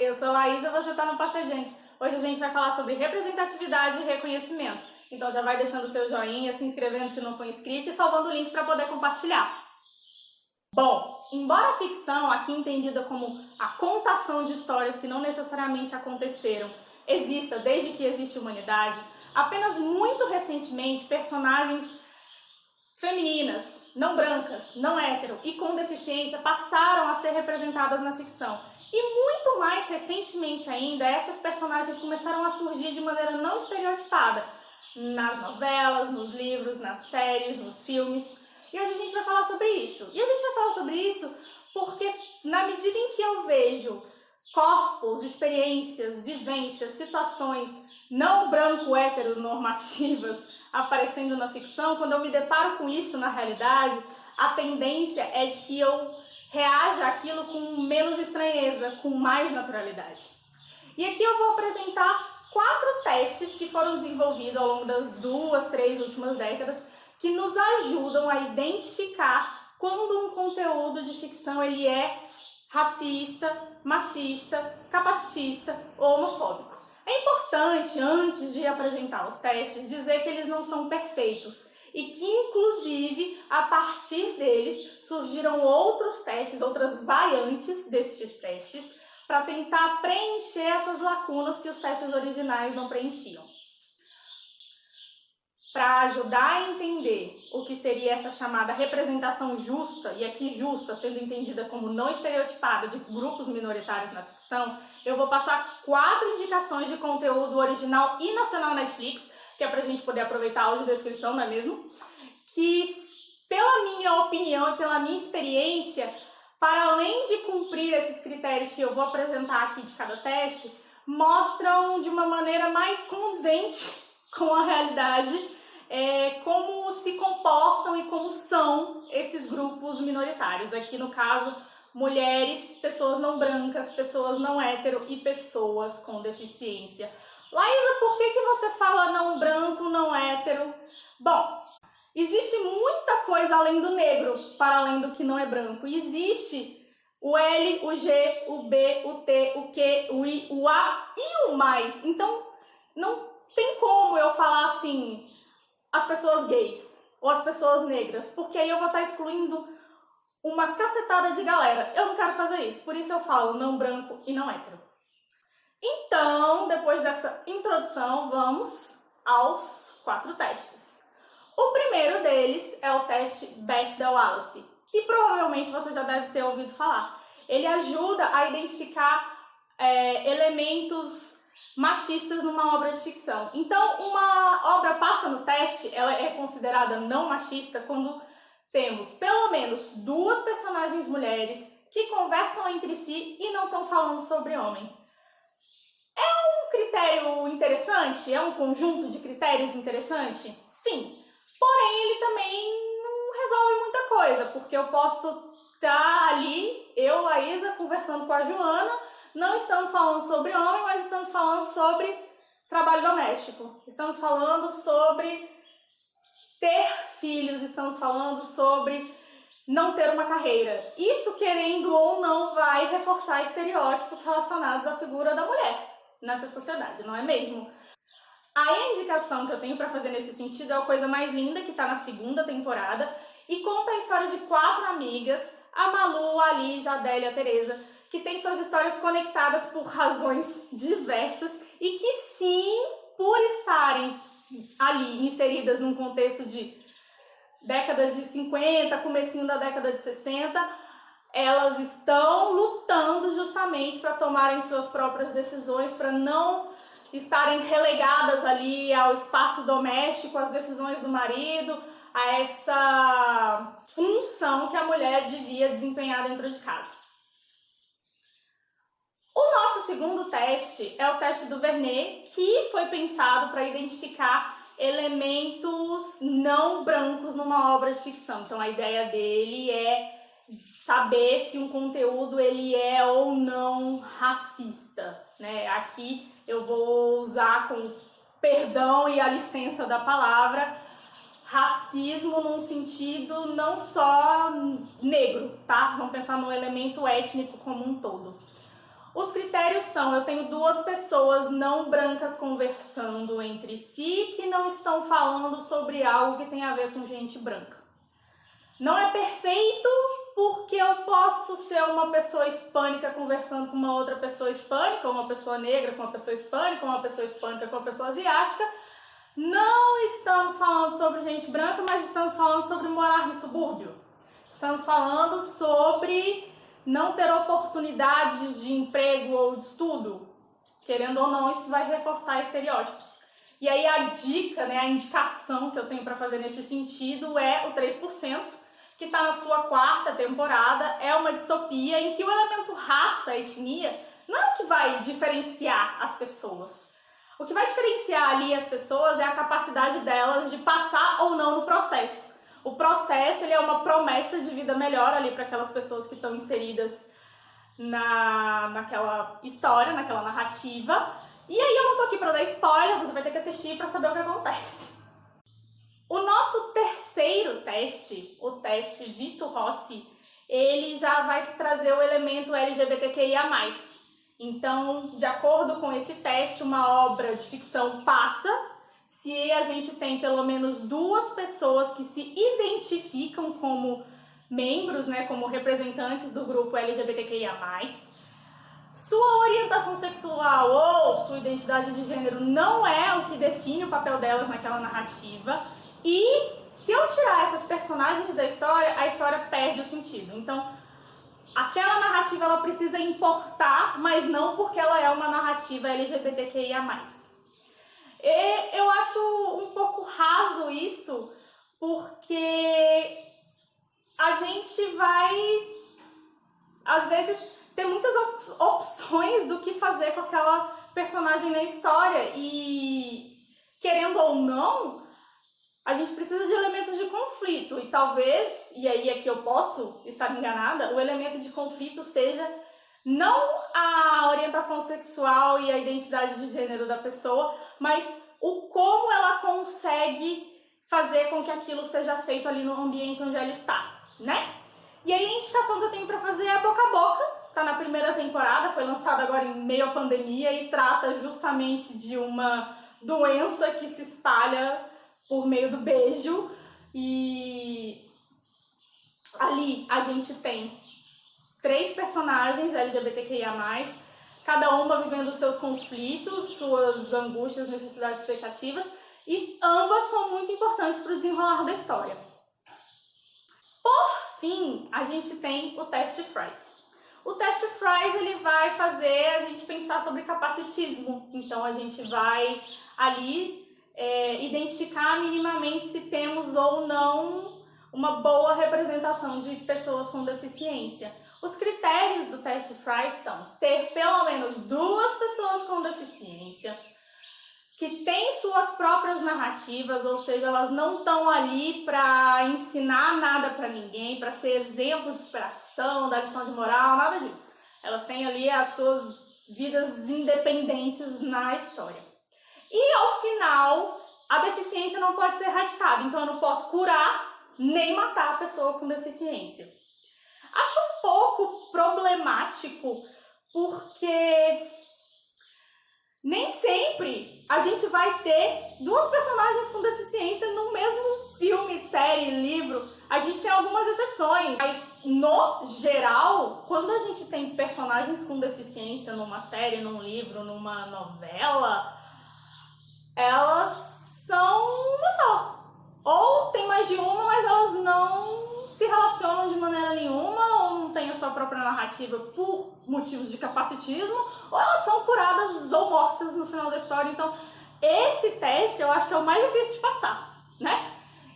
eu sou Laísa, você tá no Passo Adiante. Hoje a gente vai falar sobre representatividade e reconhecimento. Então já vai deixando o seu joinha, se inscrevendo se não for inscrito e salvando o link para poder compartilhar. Bom, embora a ficção, aqui entendida como a contação de histórias que não necessariamente aconteceram, exista desde que existe humanidade, apenas muito recentemente personagens femininas, não brancas, não hétero e com deficiência passaram a ser representadas na ficção. E muito mais recentemente ainda, essas personagens começaram a surgir de maneira não estereotipada nas novelas, nos livros, nas séries, nos filmes. E hoje a gente vai falar sobre isso. E a gente vai falar sobre isso porque na medida em que eu vejo corpos, experiências, vivências, situações não branco-heteronormativas aparecendo na ficção, quando eu me deparo com isso na realidade, a tendência é de que eu reaja àquilo com menos estranheza, com mais naturalidade. E aqui eu vou apresentar 4 testes que foram desenvolvidos ao longo das 2, 3 últimas décadas que nos ajudam a identificar quando um conteúdo de ficção ele é racista, machista, capacitista ou homofóbico. É importante, antes de apresentar os testes, dizer que eles não são perfeitos e que, inclusive, a partir deles surgiram outros testes, outras variantes destes testes, para tentar preencher essas lacunas que os testes originais não preenchiam. Para ajudar a entender o que seria essa chamada representação justa, e aqui justa sendo entendida como não estereotipada de grupos minoritários na ficção, eu vou passar 4 indicações de conteúdo original e nacional Netflix, que é para a gente poder aproveitar a audiodescrição, não é mesmo? Que, pela minha opinião e pela minha experiência, para além de cumprir esses critérios que eu vou apresentar aqui de cada teste, mostram de uma maneira mais condizente com a realidade como se comportam e como são esses grupos minoritários. Aqui no caso, mulheres, pessoas não brancas, pessoas não hétero e pessoas com deficiência. Laísa, por que você fala não branco, não hétero? Bom, existe muita coisa além do negro, para além do que não é branco. E existe o L, o G, o B, o T, o Q, o I, o A e o mais. Então, não tem como eu falar assim, as pessoas gays ou as pessoas negras, porque aí eu vou estar excluindo uma cacetada de galera. Eu não quero fazer isso, por isso eu falo não branco e não hétero. Então, depois dessa introdução, vamos aos 4 testes. O primeiro deles é o teste Bechdel-Wallace, que provavelmente você já deve ter ouvido falar. Ele ajuda a identificar elementos machistas numa obra de ficção. Então, uma obra passa no teste, ela é considerada não machista quando temos pelo menos 2 personagens mulheres que conversam entre si e não estão falando sobre homem. É um critério interessante? É um conjunto de critérios interessante? Sim. Porém, ele também não resolve muita coisa, porque eu posso estar ali, eu, Laísa, conversando com a Joana. Não estamos falando sobre homem, mas estamos falando sobre trabalho doméstico. Estamos falando sobre ter filhos, estamos falando sobre não ter uma carreira. Isso, querendo ou não, vai reforçar estereótipos relacionados à figura da mulher nessa sociedade, não é mesmo? A indicação que eu tenho para fazer nesse sentido é a coisa mais linda, que está na 2ª temporada, e conta a história de 4 amigas, a Malu, a Lígia, a Adélia e a Teresa, que têm suas histórias conectadas por razões diversas e que sim, por estarem ali inseridas num contexto de década de 50, comecinho da década de 60, elas estão lutando justamente para tomarem suas próprias decisões, para não estarem relegadas ali ao espaço doméstico, às decisões do marido, a essa função que a mulher devia desempenhar dentro de casa. O nosso segundo teste é o teste do Vernet, que foi pensado para identificar elementos não brancos numa obra de ficção. Então a ideia dele é saber se um conteúdo ele é ou não racista, né? Aqui eu vou usar com perdão e a licença da palavra, racismo num sentido não só negro, tá? Vamos pensar no elemento étnico como um todo. Os critérios são, eu tenho duas pessoas não brancas conversando entre si que não estão falando sobre algo que tem a ver com gente branca. Não é perfeito porque eu posso ser uma pessoa hispânica conversando com uma outra pessoa hispânica, ou uma pessoa negra com uma pessoa hispânica, ou uma pessoa hispânica com uma pessoa asiática. Não estamos falando sobre gente branca, mas estamos falando sobre morar no subúrbio. Estamos falando sobre não ter oportunidades de emprego ou de estudo. Querendo ou não, isso vai reforçar estereótipos. E aí a dica, né, a indicação que eu tenho para fazer nesse sentido é o 3%, que está na sua 4ª temporada. É uma distopia em que o elemento raça, etnia, não é o que vai diferenciar as pessoas. O que vai diferenciar ali as pessoas é a capacidade delas de passar ou não no processo. O processo, ele é uma promessa de vida melhor ali para aquelas pessoas que estão inseridas naquela história, naquela narrativa. E aí eu não tô aqui para dar spoiler, você vai ter que assistir para saber o que acontece. O nosso terceiro teste, o teste Vitor Rossi, ele já vai trazer o elemento LGBTQIA+. Então, de acordo com esse teste, uma obra de ficção passa se a gente tem pelo menos 2 pessoas que se identificam como membros, né, como representantes do grupo LGBTQIA+, sua orientação sexual ou sua identidade de gênero não é o que define o papel delas naquela narrativa, e se eu tirar essas personagens da história, a história perde o sentido. Então, aquela narrativa ela precisa importar, mas não porque ela é uma narrativa LGBTQIA+. E eu acho um pouco raso isso, porque a gente vai, às vezes, ter muitas opções do que fazer com aquela personagem na história. E, querendo ou não, a gente precisa de elementos de conflito. E talvez, e aí aqui eu posso estar enganada, o elemento de conflito seja não a orientação sexual e a identidade de gênero da pessoa, mas o como ela consegue fazer com que aquilo seja aceito ali no ambiente onde ela está, né? E aí a indicação que eu tenho para fazer é Boca a Boca, tá na 1ª temporada, foi lançada agora em meio à pandemia e trata justamente de uma doença que se espalha por meio do beijo. E ali a gente tem 3 personagens LGBTQIA+, cada uma vivendo seus conflitos, suas angústias, necessidades, expectativas, e ambas são muito importantes para o desenrolar da história. Por fim, a gente tem o teste Fries. O teste Fries ele vai fazer a gente pensar sobre capacitismo. Então a gente vai ali identificar minimamente se temos ou não uma boa representação de pessoas com deficiência. Os critérios do teste Fries são ter pelo menos 2 pessoas com deficiência, que têm suas próprias narrativas, ou seja, elas não estão ali para ensinar nada para ninguém, para ser exemplo de inspiração, da lição de moral, nada disso. Elas têm ali as suas vidas independentes na história. E ao final, a deficiência não pode ser erradicada, então eu não posso curar nem matar a pessoa com deficiência. Acho um pouco problemático, porque nem sempre a gente vai ter 2 personagens com deficiência no mesmo filme, série, livro. A gente tem algumas exceções, mas no geral, quando a gente tem personagens com deficiência numa série, num livro, numa novela, elas são uma só. Ou tem mais de uma, mas elas não se relacionam de maneira nenhuma, ou não têm a sua própria narrativa por motivos de capacitismo, ou elas são curadas ou mortas no final da história. Então, esse teste eu acho que é o mais difícil de passar, né?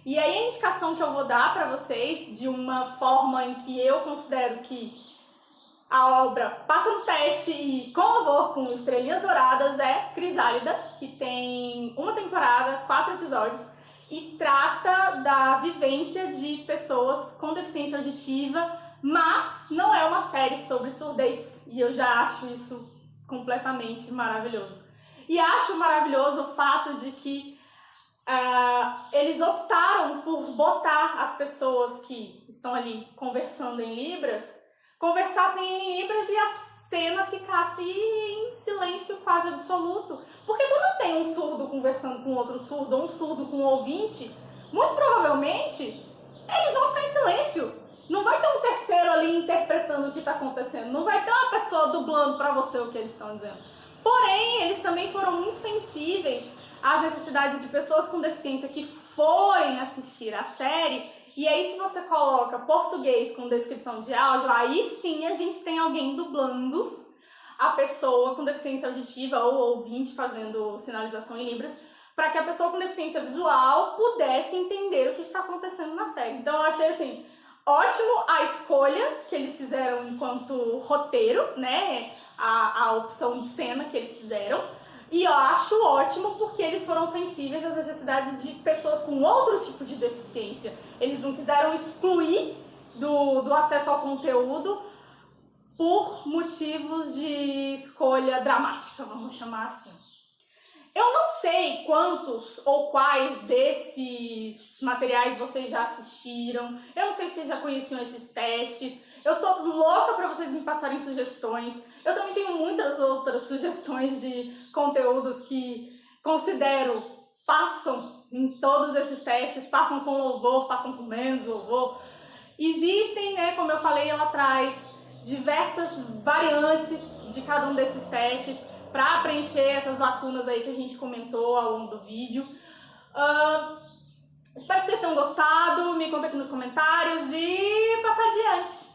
E aí a indicação que eu vou dar para vocês, de uma forma em que eu considero que a obra passa no teste e com louvor, com estrelinhas douradas, é Crisálida, que tem 1 temporada, 4 episódios, e trata da vivência de pessoas com deficiência auditiva, mas não é uma série sobre surdez, e eu já acho isso completamente maravilhoso. E acho maravilhoso o fato de que eles optaram por botar as pessoas que estão ali conversando em Libras, conversassem em Libras e a cena ficasse ficasse em silêncio quase absoluto. Porque quando tem um surdo conversando com outro surdo, ou um surdo com um ouvinte, muito provavelmente eles vão ficar em silêncio. Não vai ter um terceiro ali interpretando o que está acontecendo. Não vai ter uma pessoa dublando para você o que eles estão dizendo. Porém, eles também foram muito sensíveis às necessidades de pessoas com deficiência que forem assistir a série. E aí, se você coloca português com descrição de áudio, aí sim a gente tem alguém dublando a pessoa com deficiência auditiva ou ouvinte fazendo sinalização em libras, para que a pessoa com deficiência visual pudesse entender o que está acontecendo na série. Então eu achei assim, ótimo a escolha que eles fizeram enquanto roteiro, né? A opção de cena que eles fizeram. E eu acho ótimo porque eles foram sensíveis às necessidades de pessoas com outro tipo de deficiência. Eles não quiseram excluir do acesso ao conteúdo por motivos de escolha dramática, vamos chamar assim. Eu não sei quantos ou quais desses materiais vocês já assistiram, eu não sei se vocês já conheciam esses testes, eu tô louca para vocês me passarem sugestões. Eu também tenho muitas outras sugestões de conteúdos que considero passam em todos esses testes, passam com louvor, passam com menos louvor. Existem, né, como eu falei lá atrás, diversas variantes de cada um desses testes para preencher essas lacunas aí que a gente comentou ao longo do vídeo. Espero que vocês tenham gostado, me conta aqui nos comentários e passa adiante.